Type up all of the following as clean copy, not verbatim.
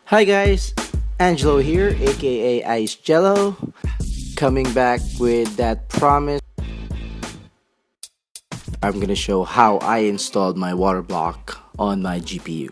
Hi guys, Angelo here, aka Ice Jello, coming back with that promise. I'm gonna show how I installed my WaterBlock on my GPU.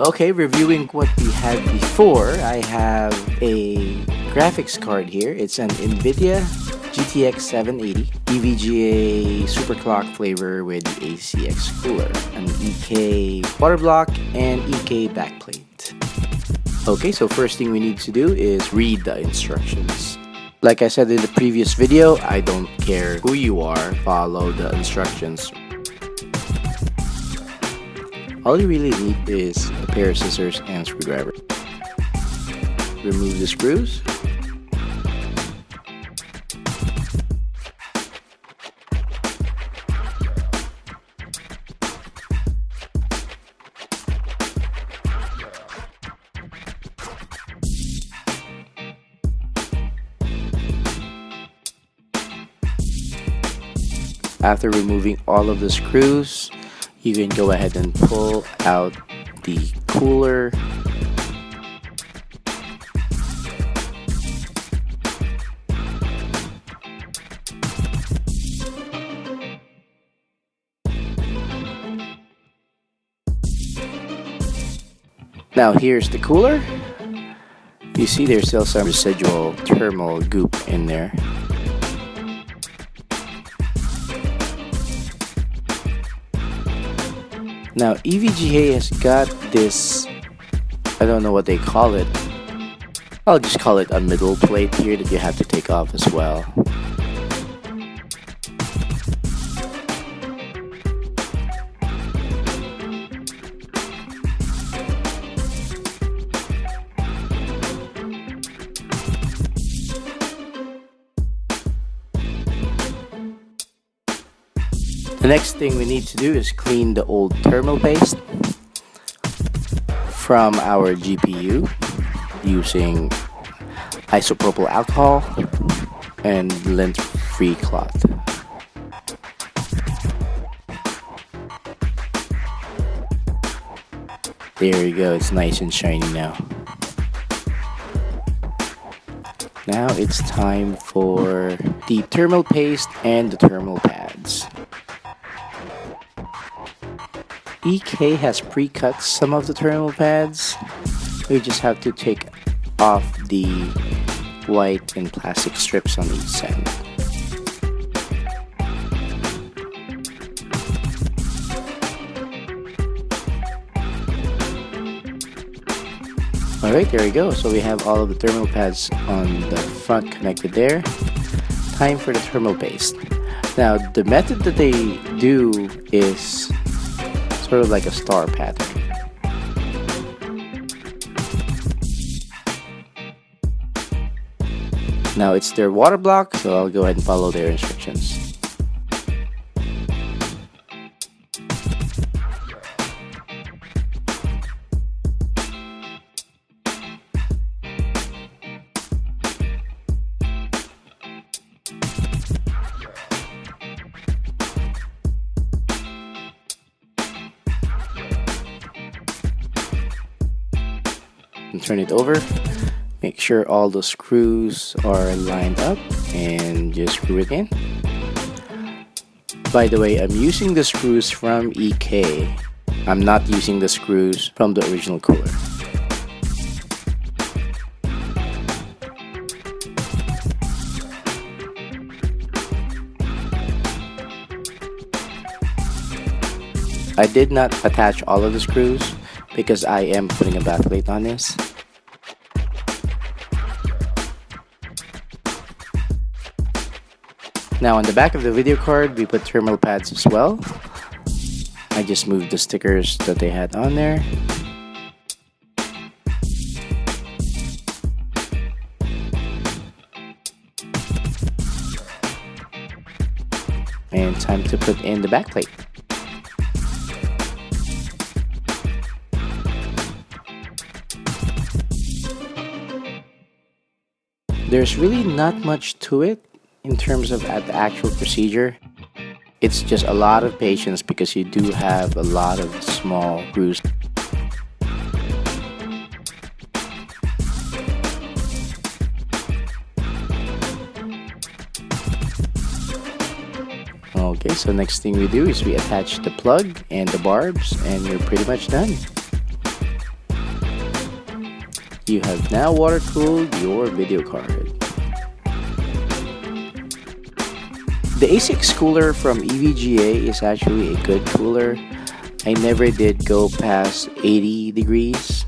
Okay, reviewing what we had before, I have a graphics card here. It's an Nvidia GTX 780 EVGA superclock flavor with ACX cooler, an EK water block, and EK backplate. Okay, so first thing we need to do is read the instructions. Like I said in the previous video, I don't care who you are, follow the instructions. All you really need is a pair of scissors and a screwdriver. Remove the screws. After removing all of the screws, you can go ahead and pull out the cooler. Now here's the cooler. You see there's still some residual thermal goop in there. Now EVGA has got this, I don't know what they call it. I'll just call it a middle plate here that you have to take off as well. The next thing we need to do is clean the old thermal paste from our GPU using isopropyl alcohol and lint-free cloth. There you go, it's nice and shiny now. Now it's time for the thermal paste and the thermal pads. EK has pre-cut some of the thermal pads. We just have to take off the white and plastic strips on each side. Alright, there we go. So we have all of the thermal pads on the front connected there. Time for the thermal paste. Now the method that they do is sort of like a star pattern. Now it's their water block, so I'll go ahead and follow their instructions. And turn it over. Make sure all the screws are lined up and just screw it in. By the way, I'm using the screws from EK. I'm not using the screws from the original cooler. I did not attach all of the screws because I am putting a backplate on this. Now on the back of the video card, we put thermal pads as well. I just moved the stickers that they had on there. And time to put in the backplate. There's really not much to it in terms of the actual procedure. It's just a lot of patience because you do have a lot of small screws. Okay, so next thing we do is we attach the plug and the barbs, and you're pretty much done. You have now water cooled your video card. The A6 cooler from EVGA is actually a good cooler. I never did go past 80 degrees,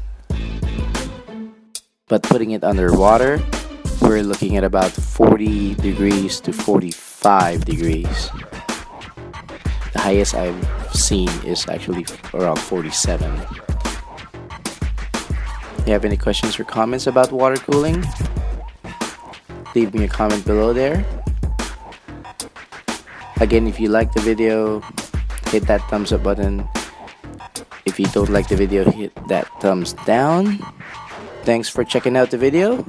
but putting it under water, we're looking at about 40 degrees to 45 degrees. The highest I've seen is actually around 47. If you have any questions or comments about water cooling, leave me a comment below there. Again, if you like the video, hit that thumbs up button. If you don't like the video, hit that thumbs down. Thanks for checking out the video.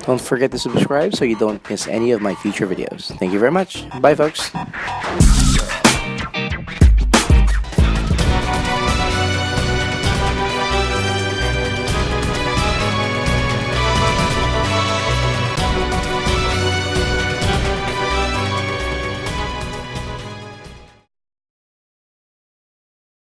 Don't forget to subscribe so you don't miss any of my future videos. Thank you very much. Bye, folks.